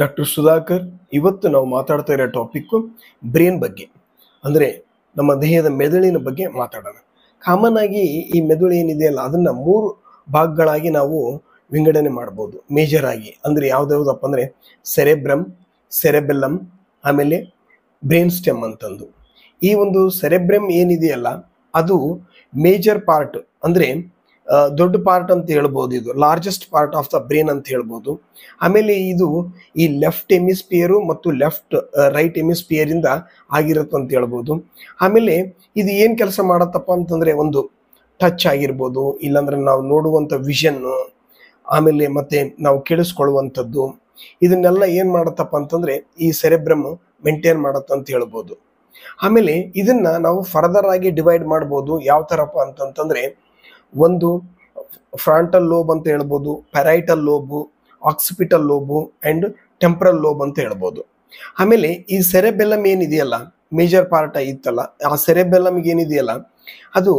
Doctor Sudhakar. ಇವತ್ತು ನಾವು ಮಾತಾಡ್ತಾ ಇರೋ ಟಾಪಿಕ್ಕು ಬ್ರೇನ್ ಬಗ್ಗೆ, ಅಂದರೆ ನಮ್ಮ ದೇಹದ ಮೆದುಳಿನ ಬಗ್ಗೆ ಮಾತಾಡೋಣ. ಕಾಮನ್ ಆಗಿ ಈ ಮೆದುಳು ಏನಿದೆಯಲ್ಲ ಅದನ್ನು 3 ಭಾಗಗಳಾಗಿ ನಾವು ವಿಂಗಡಣೆ ಮಾಡ್ಬೋದು ಮೇಜರ್ ಆಗಿ. ಅಂದರೆ ಯಾವುದ್ಯಾವುದಪ್ಪ ಅಂದರೆ ಸೆರೆಬ್ರಮ್, ಸೆರೆಬೆಲ್ಲಮ್, ಆಮೇಲೆ ಬ್ರೇನ್ ಸ್ಟೆಮ್ ಅಂತಂದು. ಈ ಒಂದು ಸೆರೆಬ್ರಮ್ ಏನಿದೆಯಲ್ಲ ಅದು ಮೇಜರ್ ಪಾರ್ಟ್, ಅಂದರೆ ದೊಡ್ಡ ಪಾರ್ಟ್ ಅಂತ ಹೇಳ್ಬೋದು. ಇದು largest part of the brain ಅಂತ ಹೇಳ್ಬೋದು. ಆಮೇಲೆ ಇದು ಈ ಲೆಫ್ಟ್ ಎಮಿಸ್ಪಿಯರು ಮತ್ತು ರೈಟ್ ಎಮಿಸ್ಪಿಯರಿಂದ ಆಗಿರುತ್ತೆ ಅಂತ ಹೇಳ್ಬೋದು. ಆಮೇಲೆ ಇದು ಏನು ಕೆಲಸ ಮಾಡತ್ತಪ್ಪ ಅಂತಂದರೆ, ಒಂದು ಟಚ್ ಆಗಿರ್ಬೋದು, ಇಲ್ಲಾಂದ್ರೆ ನಾವು ನೋಡುವಂಥ ವಿಷನ್ನು, ಆಮೇಲೆ ಮತ್ತೆ ನಾವು ಕೇಳಿಸ್ಕೊಳ್ಳುವಂಥದ್ದು, ಇದನ್ನೆಲ್ಲ ಏನು ಮಾಡತ್ತಪ್ಪ ಅಂತಂದರೆ ಈ ಸೆರೆಬ್ರಮ್ ಮೇಂಟೈನ್ ಮಾಡತ್ತಂತ ಹೇಳ್ಬೋದು. ಆಮೇಲೆ ಇದನ್ನ ನಾವು ಫರ್ದರ್ ಆಗಿ ಡಿವೈಡ್ ಮಾಡ್ಬೋದು. ಯಾವ ಥರಪ್ಪ ಅಂತಂತಂದರೆ, ಒಂದು ಫ್ರಾಂಟಲ್ ಲೋಬ್ ಅಂತ ಹೇಳ್ಬೋದು, parietal lobe, occipital lobe and temporal lobe ಅಂತ ಹೇಳ್ಬೋದು. ಆಮೇಲೆ ಈ ಸೆರೆಬೆಲ್ಲಮ್ ಏನಿದೆಯಲ್ಲ, ಮೇಜರ್ ಪಾರ್ಟ್ ಇತ್ತಲ್ಲ, ಆ ಸೆರೆಬೆಲ್ಲಮ್ಗೆ ಏನಿದೆಯಲ್ಲ ಅದು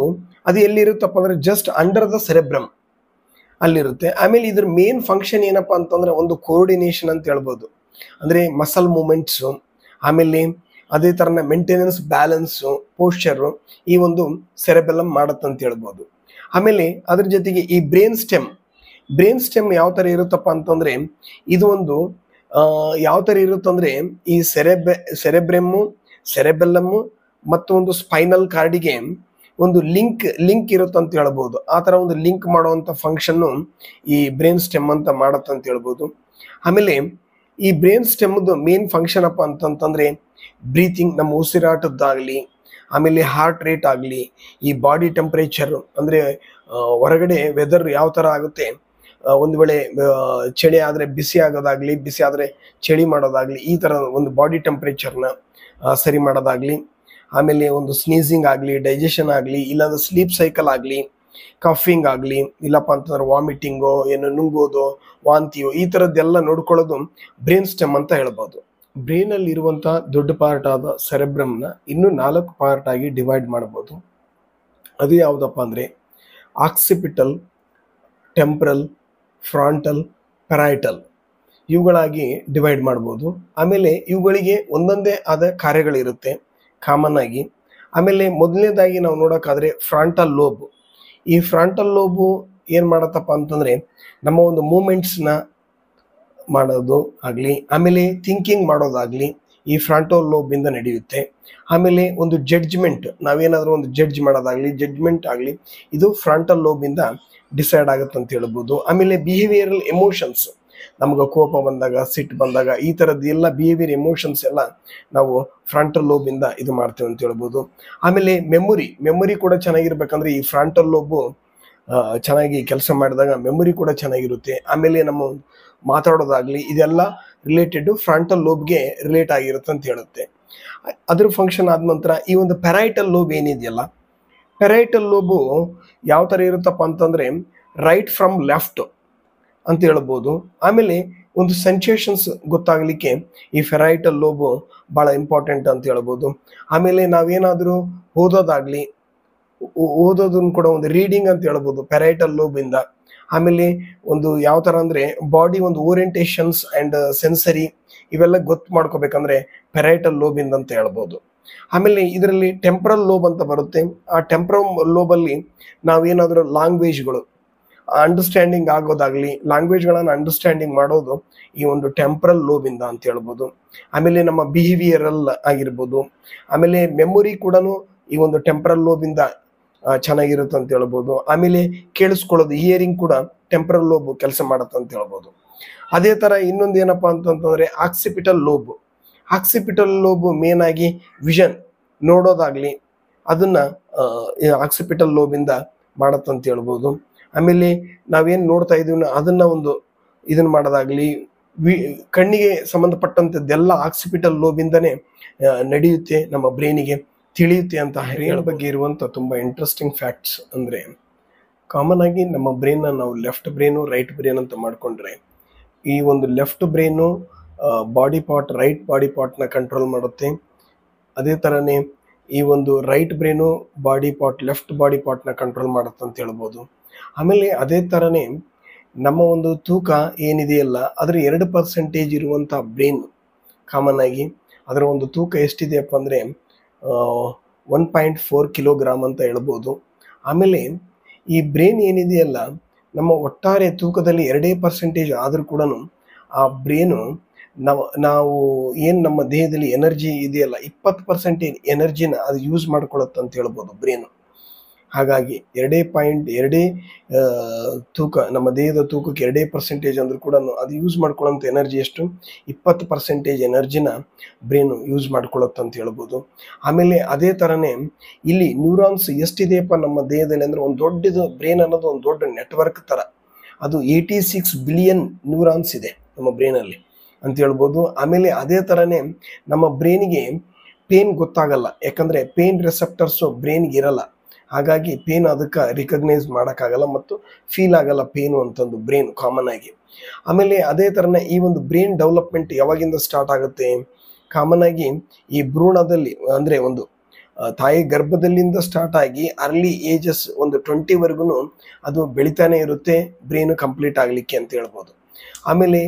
ಎಲ್ಲಿರುತ್ತಪ್ಪ ಅಂದರೆ ಜಸ್ಟ್ ಅಂಡರ್ ದ ಸೆರೆಬ್ರಮ್ ಅಲ್ಲಿರುತ್ತೆ. ಆಮೇಲೆ ಇದ್ರ ಮೇನ್ ಫಂಕ್ಷನ್ ಏನಪ್ಪ ಅಂತಂದರೆ ಒಂದು ಕೋಆರ್ಡಿನೇಷನ್ ಅಂತ ಹೇಳ್ಬೋದು. ಅಂದರೆ ಮಸಲ್ ಮೂಮೆಂಟ್ಸು, ಆಮೇಲೆ ಅದೇ ಥರನ ಮೇಂಟೆನೆನ್ಸ್, ಬ್ಯಾಲೆನ್ಸು, ಪೋಶ್ಚರು ಈ ಒಂದು ಸೆರೆಬೆಲ್ಲಮ್ ಮಾಡತ್ತಂತ ಹೇಳ್ಬೋದು. ಆಮೇಲೆ ಅದ್ರ ಜೊತೆಗೆ ಈ ಬ್ರೇನ್ ಸ್ಟೆಮ್ ಯಾವ ಥರ ಇರುತ್ತಪ್ಪ ಅಂತಂದರೆ, ಇದು ಒಂದು ಯಾವ ಥರ ಇರುತ್ತಂದರೆ ಈ ಸೆರೆಬ್ರೆಮ್ಮು, ಸೆರೆಬೆಲ್ಲಮ್ಮು ಮತ್ತು ಒಂದು ಸ್ಪೈನಲ್ ಕಾರ್ಡಿಗೆ ಒಂದು ಲಿಂಕ್ ಇರುತ್ತಂತ ಹೇಳ್ಬೋದು. ಆ ಥರ ಒಂದು ಲಿಂಕ್ ಮಾಡುವಂಥ ಫಂಕ್ಷನ್ನು ಈ ಬ್ರೇನ್ ಸ್ಟೆಮ್ ಅಂತ ಮಾಡತ್ತಂತ ಹೇಳ್ಬೋದು. ಆಮೇಲೆ ಈ ಬ್ರೇನ್ ಸ್ಟೆಮ್ದು ಮೇನ್ ಫಂಕ್ಷನ್ ಅಪ್ಪ ಅಂತಂತಂದರೆ ಬ್ರೀತಿಂಗ್, ನಮ್ಮ ಉಸಿರಾಟದ್ದಾಗಲಿ, ಆಮೇಲೆ ಹಾರ್ಟ್ ರೇಟ್ ಆಗಲಿ, ಈ ಬಾಡಿ ಟೆಂಪ್ರೇಚರ್, ಅಂದರೆ ಹೊರಗಡೆ ವೆದರ್ ಯಾವ ಥರ ಆಗುತ್ತೆ, ಒಂದು ವೇಳೆ ಚಳಿ ಆದರೆ ಬಿಸಿ ಆಗೋದಾಗಲಿ, ಬಿಸಿ ಆದರೆ ಚಳಿ ಮಾಡೋದಾಗಲಿ, ಈ ಥರ ಒಂದು ಬಾಡಿ ಟೆಂಪ್ರೇಚರ್ನ ಸರಿ ಮಾಡೋದಾಗಲಿ, ಆಮೇಲೆ ಒಂದು ಸ್ನೀಸಿಂಗ್ ಆಗಲಿ, ಡೈಜೆಷನ್ ಆಗಲಿ, ಇಲ್ಲಾಂದ್ರೆ ಸ್ಲೀಪ್ ಸೈಕಲ್ ಆಗಲಿ, ಕಫಿಂಗ್ ಆಗಲಿ, ಇಲ್ಲಪ್ಪ ಅಂತಂದ್ರೆ ವಾಮಿಟಿಂಗೋ, ಏನು ನುಂಗೋದು, ವಾಂತಿಯೋ, ಈ ಥರದ್ದೆಲ್ಲ ನೋಡ್ಕೊಳ್ಳೋದು ಬ್ರೇನ್ ಸ್ಟೆಮ್ ಅಂತ ಹೇಳ್ಬೋದು. ಬ್ರೇನಲ್ಲಿ ಇರುವಂಥ ದೊಡ್ಡ ಪಾರ್ಟ್ ಆದ ಸೆರೆಬ್ರಮ್ನ ಇನ್ನೂ 4 ಪಾರ್ಟ್ ಆಗಿ ಡಿವೈಡ್ ಮಾಡ್ಬೋದು. ಅದು ಯಾವುದಪ್ಪ ಅಂದರೆ ಆಕ್ಸಿಪಿಟಲ್, ಟೆಂಪ್ರಲ್, ಫ್ರಾಂಟಲ್, ಪ್ಯಾರೈಟಲ್ ಇವುಗಳಾಗಿ ಡಿವೈಡ್ ಮಾಡ್ಬೋದು. ಆಮೇಲೆ ಇವುಗಳಿಗೆ ಒಂದೊಂದೇ ಆದ ಕಾರ್ಯಗಳಿರುತ್ತೆ ಕಾಮನ್ ಆಗಿ. ಆಮೇಲೆ ಮೊದಲನೇದಾಗಿ ನಾವು ನೋಡೋಕ್ಕಾದ್ರೆ ಫ್ರಾಂಟಲ್ ಲೋಬ್. ಈ ಫ್ರಾಂಟಲ್ ಲೋಬು ಏನು ಮಾಡತ್ತಪ್ಪ ಅಂತಂದರೆ ನಮ್ಮ ಒಂದು ಮೂಮೆಂಟ್ಸ್ನ ಮಾಡೋದು ಆಗಲಿ, ಆಮೇಲೆ ಥಿಂಕಿಂಗ್ ಮಾಡೋದಾಗಲಿ ಈ ಫ್ರಾಂಟಲ್ ಲೋಬಿಂದ ನಡೆಯುತ್ತೆ. ಆಮೇಲೆ ಒಂದು ಜಡ್ಜ್ಮೆಂಟ್, ನಾವೇನಾದರೂ ಒಂದು ಜಡ್ಜ್ಮೆಂಟ್ ಆಗಲಿ ಇದು ಫ್ರಾಂಟಲ್ ಲೋಬಿಂದ ಡಿಸೈಡ್ ಆಗುತ್ತೆ ಅಂತ ಹೇಳ್ಬೋದು. ಆಮೇಲೆ ಬಿಹೇವಿಯರಲ್ ಎಮೋಷನ್ಸ್, ನಮ್ಗೆ ಕೋಪ ಬಂದಾಗ, ಸಿಟ್ಟು ಬಂದಾಗ, ಈ ಥರದ್ದು ಎಲ್ಲ ಬಿಹೇವಿಯರ್ ಎಮೋಷನ್ಸ್ ಎಲ್ಲ ನಾವು ಫ್ರಾಂಟಲ್ ಲೋಬಿಂದ ಇದು ಮಾಡ್ತೇವೆ ಅಂತ ಹೇಳ್ಬೋದು. ಆಮೇಲೆ ಮೆಮೊರಿ ಕೂಡ ಚೆನ್ನಾಗಿರ್ಬೇಕಂದ್ರೆ ಈ ಫ್ರಾಂಟಲ್ ಲೋಬು ಚೆನ್ನಾಗಿ ಕೆಲಸ ಮಾಡಿದಾಗ ಮೆಮೊರಿ ಕೂಡ ಚೆನ್ನಾಗಿರುತ್ತೆ. ಆಮೇಲೆ ನಮ್ಮ ಮಾತಾಡೋದಾಗಲಿ ಇದೆಲ್ಲ ರಿಲೇಟೆಡ್ ಫ್ರಾಂಟಲ್ ಲೋಬ್ಗೆ ರಿಲೇಟ್ ಆಗಿರುತ್ತೆ ಅಂತ ಹೇಳುತ್ತೆ. ಅದ್ರ ಫಂಕ್ಷನ್ ಆದ ನಂತರ ಈ ಒಂದು ಪ್ಯಾರೈಟಲ್ ಲೋಬ್ ಏನಿದೆಯಲ್ಲ, ಪ್ಯಾರೈಟಲ್ ಲೋಬು ಯಾವ ಥರ ಇರುತ್ತಪ್ಪ ಅಂತಂದರೆ ರೈಟ್ ಫ್ರಮ್ ಲೆಫ್ಟ್ ಅಂತ ಹೇಳ್ಬೋದು. ಆಮೇಲೆ ಒಂದು ಸೆನ್ಸೇಷನ್ಸ್ ಗೊತ್ತಾಗಲಿಕ್ಕೆ ಈ ಪ್ಯಾರೈಟಲ್ ಲೋಬು ಭಾಳ ಇಂಪಾರ್ಟೆಂಟ್ ಅಂತ ಹೇಳ್ಬೋದು. ಆಮೇಲೆ ನಾವೇನಾದರೂ ಓದೋದನ್ನು ಕೂಡ ಒಂದು ರೀಡಿಂಗ್ ಅಂತ ಹೇಳ್ಬೋದು ಪ್ಯಾರೈಟಲ್ ಲೋಬಿಂದ. ಆಮೇಲೆ ಒಂದು ಯಾವ ಥರ ಅಂದರೆ ಬಾಡಿ ಒಂದು ಓರಿಯೆಂಟೇಷನ್ಸ್ ಆ್ಯಂಡ್ ಸೆನ್ಸರಿ ಇವೆಲ್ಲ ಗೊತ್ತು ಮಾಡ್ಕೋಬೇಕಂದ್ರೆ ಪ್ಯಾರೈಟಲ್ ಲೋಬಿಂದ ಅಂತ ಹೇಳ್ಬೋದು. ಆಮೇಲೆ ಇದರಲ್ಲಿ ಟೆಂಪ್ರಲ್ ಲೋಬ್ ಅಂತ ಬರುತ್ತೆ. ಆ ಟೆಂಪ್ರಲ್ ಲೋಬಲ್ಲಿ ನಾವೇನಾದರೂ ಲ್ಯಾಂಗ್ವೇಜ್ಗಳು ಅಂಡರ್ಸ್ಟ್ಯಾಂಡಿಂಗ್ ಆಗೋದಾಗಲಿ, ಲ್ಯಾಂಗ್ವೇಜ್ಗಳನ್ನು ಅಂಡರ್ಸ್ಟ್ಯಾಂಡಿಂಗ್ ಮಾಡೋದು ಈ ಒಂದು ಟೆಂಪ್ರಲ್ ಲೋಬಿಂದ ಅಂತ ಹೇಳ್ಬೋದು. ಆಮೇಲೆ ನಮ್ಮ ಬಿಹೇವಿಯರಲ್ ಆಗಿರ್ಬೋದು, ಆಮೇಲೆ ಮೆಮೊರಿ ಕೂಡ ಈ ಒಂದು ಟೆಂಪ್ರಲ್ ಲೋಬಿಂದ ಚೆನ್ನಾಗಿರುತ್ತೆ ಅಂತ ಹೇಳ್ಬೋದು. ಆಮೇಲೆ ಕೇಳಿಸ್ಕೊಳ್ಳೋದು, ಹಿಯರಿಂಗ್ ಕೂಡ ಟೆಂಪ್ರಲ್ ಲೋಬ್ ಕೆಲಸ ಮಾಡುತ್ತೆ ಅಂತ ಹೇಳ್ಬೋದು. ಅದೇ ಥರ ಇನ್ನೊಂದು ಏನಪ್ಪ ಅಂತಂತಂದರೆ ಆಕ್ಸಿಪಿಟಲ್ ಲೋಬ್ ಮೇನ್ ಆಗಿ ವಿಷನ್, ನೋಡೋದಾಗಲಿ ಅದನ್ನು ಆಕ್ಸಿಪಿಟಲ್ ಲೋಬಿಂದ ಮಾಡತ್ತಂತ ಹೇಳ್ಬೋದು. ಆಮೇಲೆ ನಾವೇನು ನೋಡ್ತಾ ಇದೀವಿ ಅದನ್ನು ಇದನ್ನು ಮಾಡೋದಾಗಲಿ, ಕಣ್ಣಿಗೆ ಸಂಬಂಧಪಟ್ಟಂಥದ್ದೆಲ್ಲ ಆಕ್ಸಿಪಿಟಲ್ ಲೋಬಿಂದನೇ ನಡೆಯುತ್ತೆ, ನಮ್ಮ ಬ್ರೈನಿಗೆ ತಿಳಿಯುತ್ತೆ ಅಂತ. ಬ್ರೈನ್ ಬಗ್ಗೆ ಇರುವಂಥ ತುಂಬ ಇಂಟ್ರೆಸ್ಟಿಂಗ್ ಫ್ಯಾಕ್ಟ್ಸ್ ಅಂದರೆ, ಕಾಮನ್ ಆಗಿ ನಮ್ಮ ಬ್ರೈನ್ನ ನಾವು ಲೆಫ್ಟ್ ಬ್ರೈನು, ರೈಟ್ ಬ್ರೈನ್ ಅಂತ ಮಾಡಿಕೊಂಡ್ರೆ, ಈ ಒಂದು ಲೆಫ್ಟ್ ಬ್ರೈನು ರೈಟ್ ಬಾಡಿ ಪಾರ್ಟ್ನ ಕಂಟ್ರೋಲ್ ಮಾಡುತ್ತೆ. ಅದೇ ಥರನೇ ಈ ಒಂದು ರೈಟ್ ಬ್ರೈನು ಲೆಫ್ಟ್ ಬಾಡಿ ಪಾರ್ಟ್ನ ಕಂಟ್ರೋಲ್ ಮಾಡುತ್ತೆ ಅಂತ ಹೇಳ್ಬೋದು. ಆಮೇಲೆ ಅದೇ ಥರನೇ ನಮ್ಮ ಒಂದು ತೂಕ ಏನಿದೆಯಲ್ಲ ಅದರ 2% ಇರುವಂಥ ಬ್ರೇನ್ ಕಾಮನ್ ಆಗಿ ಅದರ ಒಂದು ತೂಕ ಎಷ್ಟಿದೆಯಪ್ಪ ಅಂದರೆ 1.4 ಕಿಲೋಗ್ರಾಮ್ ಅಂತ ಹೇಳ್ಬೋದು. ಆಮೇಲೆ ಈ ಬ್ರೇನ್ ಏನಿದೆಯಲ್ಲ ನಮ್ಮ ಒಟ್ಟಾರೆ ತೂಕದಲ್ಲಿ 2% ಆದರೂ ಕೂಡ ಆ ಬ್ರೇನು ನಾವು ಏನು ನಮ್ಮ ದೇಹದಲ್ಲಿ ಎನರ್ಜಿ ಇದೆಯಲ್ಲ 20% ಎನರ್ಜಿನ ಅದು ಯೂಸ್ ಮಾಡ್ಕೊಳ್ಳುತ್ತೆ ಅಂತ ಹೇಳ್ಬೋದು ಬ್ರೇನು. ಹಾಗಾಗಿ 2.2 ತೂಕ ನಮ್ಮ ದೇಹದ ತೂಕಕ್ಕೆ 2% ಅಂದರೂ ಕೂಡ ಅದು ಯೂಸ್ ಮಾಡ್ಕೊಳ್ಳೋಂಥ ಎನರ್ಜಿ ಎಷ್ಟು 20% ಎನರ್ಜಿನ ಬ್ರೇನು ಯೂಸ್ ಮಾಡ್ಕೊಳ್ಳುತ್ತೆ ಅಂತ ಹೇಳ್ಬೋದು. ಆಮೇಲೆ ಅದೇ ಥರನೇ ಇಲ್ಲಿ ನ್ಯೂರಾನ್ಸ್ ಎಷ್ಟಿದೆಯಪ್ಪ ನಮ್ಮ ದೇಹದಲ್ಲಿ ಅಂದರೆ ಒಂದು ದೊಡ್ಡದು ಬ್ರೇನ್ ಅನ್ನೋದು ಒಂದು ದೊಡ್ಡ ನೆಟ್ವರ್ಕ್ ಥರ. ಅದು 86 ಬಿಲಿಯನ್ ನ್ಯೂರಾನ್ಸ್ ಇದೆ ನಮ್ಮ ಬ್ರೇನಲ್ಲಿ ಅಂತ ಹೇಳ್ಬೋದು. ಆಮೇಲೆ ಅದೇ ಥರನೇ ನಮ್ಮ ಬ್ರೇನಿಗೆ ಪೇನ್ ಗೊತ್ತಾಗಲ್ಲ, ಯಾಕಂದರೆ ಪೇನ್ ರಿಸೆಪ್ಟರ್ಸು ಬ್ರೇನ್ಗೆ ಇರಲ್ಲ. ಹಾಗಾಗಿ ಪೇನ್ ಅದಕ್ಕೆ ರಿಕಗ್ನೈಸ್ ಮಾಡೋಕ್ಕಾಗಲ್ಲ ಮತ್ತು ಫೀಲ್ ಆಗಲ್ಲ ಪೇನು ಅಂತಂದು ಬ್ರೇನ್ ಕಾಮನ್ ಆಗಿ. ಆಮೇಲೆ ಅದೇ ಥರನೇ ಈ ಒಂದು ಬ್ರೇನ್ ಡೆವಲಪ್ಮೆಂಟ್ ಯಾವಾಗಿಂದ ಸ್ಟಾರ್ಟ್ ಆಗುತ್ತೆ, ಕಾಮನ್ ಆಗಿ ಈ ಭ್ರೂಣದಲ್ಲಿ ಅಂದರೆ ಒಂದು ತಾಯಿ ಗರ್ಭದಲ್ಲಿಂದ ಸ್ಟಾರ್ಟ್ ಆಗಿ ಅರ್ಲಿ ಏಜಸ್ ಒಂದು 20ವರೆಗೂ ಅದು ಬೆಳಿತಾನೆ ಇರುತ್ತೆ ಬ್ರೇನು ಕಂಪ್ಲೀಟ್ ಆಗಲಿಕ್ಕೆ ಅಂತ ಹೇಳ್ಬೋದು. ಆಮೇಲೆ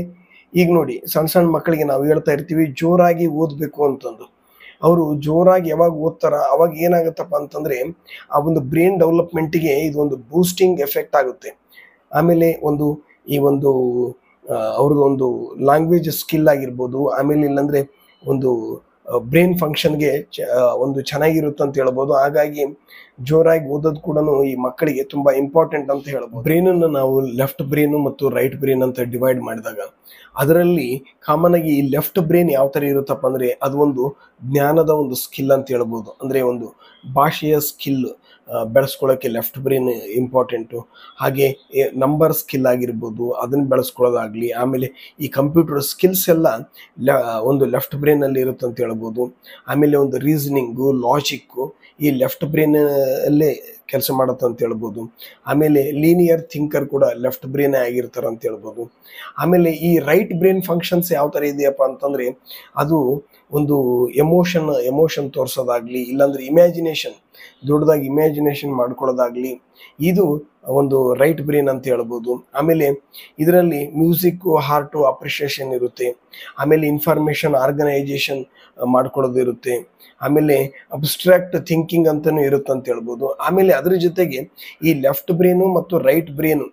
ಈಗ ನೋಡಿ ಸಣ್ಣ ಸಣ್ಣ ಮಕ್ಕಳಿಗೆ ನಾವು ಹೇಳ್ತಾ ಇರ್ತೀವಿ ಜೋರಾಗಿ ಓದಬೇಕು ಅಂತಂದು. ಅವರು ಜೋರಾಗಿ ಯಾವಾಗ ಓದ್ತಾರ ಅವಾಗ ಏನಾಗುತ್ತಪ್ಪ ಅಂತಂದರೆ ಆ ಒಂದು ಬ್ರೇನ್ ಡೆವಲಪ್ಮೆಂಟಿಗೆ ಇದೊಂದು ಬೂಸ್ಟಿಂಗ್ ಎಫೆಕ್ಟ್ ಆಗುತ್ತೆ. ಆಮೇಲೆ ಈ ಒಂದು ಅವ್ರದ್ದು ಒಂದು ಲ್ಯಾಂಗ್ವೇಜ್ ಸ್ಕಿಲ್ ಆಗಿರ್ಬೋದು, ಆಮೇಲೆ ಇಲ್ಲಾಂದರೆ ಒಂದು ಬ್ರೇನ್ ಫಂಕ್ಷನ್ಗೆ ಒಂದು ಚೆನ್ನಾಗಿರುತ್ತೆ ಅಂತ ಹೇಳ್ಬೋದು. ಹಾಗಾಗಿ ಜೋರಾಗಿ ಓದೋದು ಕೂಡ ಈ ಮಕ್ಕಳಿಗೆ ತುಂಬ ಇಂಪಾರ್ಟೆಂಟ್ ಅಂತ ಹೇಳ್ಬೋದು. ಬ್ರೇನನ್ನು ನಾವು ಲೆಫ್ಟ್ ಬ್ರೇನು ಮತ್ತು ರೈಟ್ ಬ್ರೇನ್ ಅಂತ ಡಿವೈಡ್ ಮಾಡಿದಾಗ ಅದರಲ್ಲಿ ಕಾಮನ್ ಆಗಿ ಈ ಲೆಫ್ಟ್ ಬ್ರೇನ್ ಯಾವ ಥರ ಇರುತ್ತಪ್ಪ ಅಂದರೆ ಅದು ಒಂದು ಜ್ಞಾನದ ಒಂದು ಸ್ಕಿಲ್ ಅಂತ ಹೇಳ್ಬೋದು. ಅಂದರೆ ಒಂದು ಭಾಷೆಯ ಸ್ಕಿಲ್ ಬೆಳೆಸ್ಕೊಳ್ಳೋಕ್ಕೆ ಲೆಫ್ಟ್ ಬ್ರೇನ್ ಇಂಪಾರ್ಟೆಂಟು. ಹಾಗೆ ನಂಬರ್ ಸ್ಕಿಲ್ ಆಗಿರ್ಬೋದು ಅದನ್ನು ಬೆಳೆಸ್ಕೊಳ್ಳೋದಾಗಲಿ, ಆಮೇಲೆ ಈ ಕಂಪ್ಯೂಟರ್ ಸ್ಕಿಲ್ಸ್ ಎಲ್ಲ ಒಂದು ಲೆಫ್ಟ್ ಬ್ರೇನಲ್ಲಿ ಇರುತ್ತೆ ಅಂತ ಹೇಳ್ಬೋದು. ಆಮೇಲೆ ಒಂದು ರೀಸನಿಂಗು ಲಾಜಿಕ್ಕು ಈ ಲೆಫ್ಟ್ ಬ್ರೇನಲ್ಲೇ ಕೆಲಸ ಮಾಡುತ್ತೆ ಅಂತ ಹೇಳ್ಬೋದು. ಆಮೇಲೆ ಲೀನಿಯರ್ ಥಿಂಕರ್ ಕೂಡ ಲೆಫ್ಟ್ ಬ್ರೇನೇ ಆಗಿರ್ತಾರೆ ಅಂತ ಹೇಳ್ಬೋದು. ಆಮೇಲೆ ಈ ರೈಟ್ ಬ್ರೇನ್ ಫಂಕ್ಷನ್ಸ್ ಯಾವ ಥರ ಇದೆಯಪ್ಪ ಅಂತಂದರೆ ಅದು ಒಂದು ಎಮೋಷನ್ ತೋರಿಸೋದಾಗಲಿ, ಇಲ್ಲಾಂದರೆ ಇಮ್ಯಾಜಿನೇಷನ್ ದೊಡ್ಡದಾಗಿ ಇಮ್ಯಾಜಿನೇಷನ್ ಮಾಡ್ಕೊಳ್ಳೋದಾಗಲಿ, ಇದು ಒಂದು ರೈಟ್ ಬ್ರೇನ್ ಅಂತ ಹೇಳ್ಬೋದು. ಆಮೇಲೆ ಇದರಲ್ಲಿ ಮ್ಯೂಸಿಕ್ಕು ಹಾರ್ಟು ಅಪ್ರಿಷಿಯೇಷನ್ ಇರುತ್ತೆ. ಆಮೇಲೆ ಇನ್ಫಾರ್ಮೇಷನ್ ಆರ್ಗನೈಜೇಷನ್ ಮಾಡ್ಕೊಳ್ಳೋದು ಇರುತ್ತೆ. ಆಮೇಲೆ ಅಬ್ಸ್ಟ್ರಾಕ್ಟ್ ಥಿಂಕಿಂಗ್ ಅಂತಲೂ ಇರುತ್ತೆ ಅಂತ ಹೇಳ್ಬೋದು. ಆಮೇಲೆ ಅದ್ರ ಜೊತೆಗೆ ಈ ಲೆಫ್ಟ್ ಬ್ರೇನು ಮತ್ತು ರೈಟ್ ಬ್ರೇನು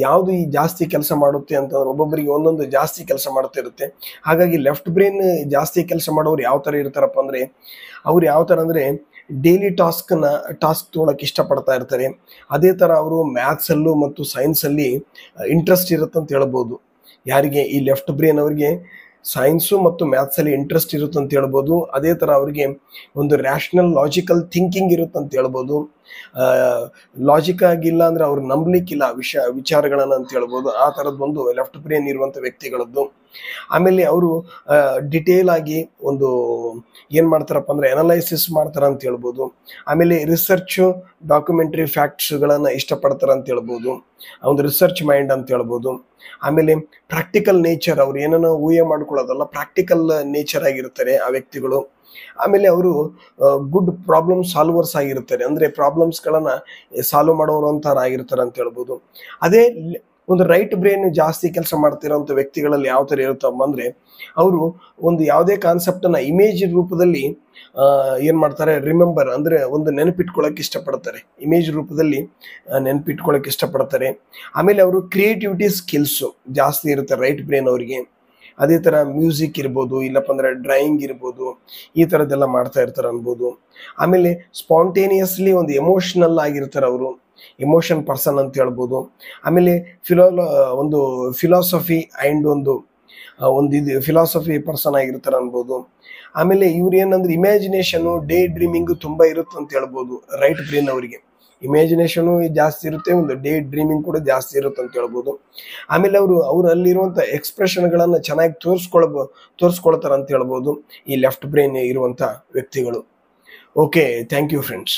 ಯಾವುದು ಈ ಜಾಸ್ತಿ ಕೆಲಸ ಮಾಡುತ್ತೆ ಅಂತಂದ್ರೆ ಒಬ್ಬೊಬ್ಬರಿಗೆ ಒಂದೊಂದು ಜಾಸ್ತಿ ಕೆಲಸ ಮಾಡ್ತಿರುತ್ತೆ. ಹಾಗಾಗಿ ಲೆಫ್ಟ್ ಬ್ರೇನ್ ಜಾಸ್ತಿ ಕೆಲಸ ಮಾಡೋರು ಯಾವ ಥರ ಇರ್ತಾರಪ್ಪ ಅಂದರೆ ಅವ್ರು ಯಾವ ಥರ ಅಂದರೆ ಡೈಲಿ ಟಾಸ್ಕ್ ತೊಗೊಳಕ್ಕೆ ಇಷ್ಟಪಡ್ತಾ ಇರ್ತಾರೆ. ಅದೇ ಥರ ಅವರು ಮ್ಯಾಥ್ಸಲ್ಲೂ ಮತ್ತು ಸೈನ್ಸಲ್ಲಿ ಇಂಟ್ರೆಸ್ಟ್ ಇರುತ್ತೆ ಅಂತ ಹೇಳ್ಬೋದು. ಯಾರಿಗೆ ಈ ಲೆಫ್ಟ್ ಬ್ರೇನ್ ಅವರಿಗೆ ಸೈನ್ಸು ಮತ್ತು ಮ್ಯಾಥ್ಸಲ್ಲಿ ಇಂಟ್ರೆಸ್ಟ್ ಇರುತ್ತೆ ಅಂತ ಹೇಳ್ಬೋದು. ಅದೇ ಥರ ಅವರಿಗೆ ಒಂದು ರ್ಯಾಷನಲ್ ಲಾಜಿಕಲ್ ಥಿಂಕಿಂಗ್ ಇರುತ್ತೆ ಅಂತ ಹೇಳ್ಬೋದು. ಲಾಜಿಕ್ ಆಗಿಲ್ಲ ಅಂದರೆ ಅವ್ರು ನಂಬಲಿಕ್ಕಿಲ್ಲ ವಿಚಾರಗಳನ್ನು ಅಂತ ಹೇಳ್ಬೋದು. ಆ ಥರದ್ದು ಒಂದು ಲೆಫ್ಟ್ ಬ್ರೇನ್ ಇರುವಂಥ ವ್ಯಕ್ತಿಗಳದ್ದು. ಆಮೇಲೆ ಅವರು ಡಿಟೇಲ್ ಆಗಿ ಒಂದು ಏನು ಮಾಡ್ತಾರಪ್ಪ ಅಂದರೆ ಅನಲೈಸಿಸ್ ಮಾಡ್ತಾರೆ ಅಂತ ಹೇಳ್ಬೋದು. ಆಮೇಲೆ ರಿಸರ್ಚು ಡಾಕ್ಯುಮೆಂಟ್ರಿ ಫ್ಯಾಕ್ಟ್ಸ್ಗಳನ್ನು ಇಷ್ಟಪಡ್ತಾರೆ ಅಂತ ಹೇಳ್ಬೋದು. ಒಂದು ರಿಸರ್ಚ್ ಮೈಂಡ್ ಅಂತ ಹೇಳ್ಬೋದು. ಆಮೇಲೆ ಪ್ರಾಕ್ಟಿಕಲ್ ನೇಚರ್, ಅವ್ರು ಏನೋ ಊಹೆ ಮಾಡ್ಕೊಳ್ಳೋದಲ್ಲ, ಪ್ರಾಕ್ಟಿಕಲ್ ನೇಚರ್ ಆಗಿರ್ತಾರೆ ಆ ವ್ಯಕ್ತಿಗಳು. ಆಮೇಲೆ ಅವರು ಗುಡ್ ಪ್ರಾಬ್ಲಮ್ ಸಾಲ್ವರ್ಸ್ ಆಗಿರ್ತಾರೆ, ಅಂದರೆ ಪ್ರಾಬ್ಲಮ್ಸ್ಗಳನ್ನು ಸಾಲ್ವ್ ಮಾಡೋರು ಅಂತಾರ ಆಗಿರ್ತಾರೆ ಅಂತ ಹೇಳ್ಬೋದು. ಅದೇ ಒಂದು ರೈಟ್ ಬ್ರೇನ್ ಜಾಸ್ತಿ ಕೆಲಸ ಮಾಡ್ತಿರೋಂಥ ವ್ಯಕ್ತಿಗಳಲ್ಲಿ ಯಾವ ಥರ ಇರುತ್ತಪ್ಪ ಅಂದರೆ ಅವರು ಒಂದು ಯಾವುದೇ ಕಾನ್ಸೆಪ್ಟನ್ನು ಇಮೇಜ್ ರೂಪದಲ್ಲಿ ಏನು ಮಾಡ್ತಾರೆ, ರಿಮೆಂಬರ್ ಅಂದರೆ ಒಂದು ನೆನಪಿಟ್ಕೊಳ್ಳೋಕೆ ಇಷ್ಟಪಡ್ತಾರೆ, ಇಮೇಜ್ ರೂಪದಲ್ಲಿ ನೆನಪಿಟ್ಕೊಳ್ಳೋಕೆ ಇಷ್ಟಪಡ್ತಾರೆ. ಆಮೇಲೆ ಅವರು ಕ್ರಿಯೇಟಿವಿಟಿ ಸ್ಕಿಲ್ಸು ಜಾಸ್ತಿ ಇರುತ್ತೆ ರೈಟ್ ಬ್ರೇನ್ ಅವರಿಗೆ. ಅದೇ ಥರ ಮ್ಯೂಸಿಕ್ ಇರ್ಬೋದು, ಇಲ್ಲಪ್ಪ ಅಂದರೆ ಡ್ರಾಯಿಂಗ್ ಇರ್ಬೋದು, ಈ ಥರದ್ದೆಲ್ಲ ಮಾಡ್ತಾ ಇರ್ತಾರೆ ಅನ್ಬೋದು. ಆಮೇಲೆ ಸ್ಪಾಂಟೇನಿಯಸ್ಲಿ ಒಂದು ಎಮೋಷ್ನಲ್ ಆಗಿರ್ತಾರೆ ಅವರು, ಎಮೋಷನ್ ಪರ್ಸನ್ ಅಂತ ಹೇಳ್ಬೋದು. ಆಮೇಲೆ ಒಂದು ಫಿಲಾಸಫಿ ಆ್ಯಂಡ್ ಒಂದು ಇದು ಫಿಲಾಸಫಿ ಪರ್ಸನ್ ಆಗಿರ್ತಾರೆ ಅನ್ಬೋದು. ಆಮೇಲೆ ಇವ್ರು ಏನಂದ್ರೆ ಇಮ್ಯಾಜಿನೇಷನು, ಡೇ ಡ್ರೀಮಿಂಗು ತುಂಬ ಇರುತ್ತೆ ಅಂತ ಹೇಳ್ಬೋದು ರೈಟ್ ಬ್ರೇನ್ ಅವರಿಗೆ. ಇಮ್ಯಾಜಿನೇಷನು ಜಾಸ್ತಿ ಇರುತ್ತೆ, ಒಂದು ಡೇ ಡ್ರೀಮಿಂಗ್ ಕೂಡ ಜಾಸ್ತಿ ಇರುತ್ತೆ ಅಂತ ಹೇಳ್ಬೋದು. ಆಮೇಲೆ ಅವರು ಅಲ್ಲಿರುವಂಥ ಎಕ್ಸ್ಪ್ರೆಷನ್ಗಳನ್ನು ಚೆನ್ನಾಗಿ ತೋರಿಸ್ಕೊಳ್ತಾರೆ ಅಂತ ಹೇಳ್ಬೋದು ಈ ಲೆಫ್ಟ್ ಬ್ರೈನ್ ಇರುವಂಥ ವ್ಯಕ್ತಿಗಳು. Okay, thank you friends.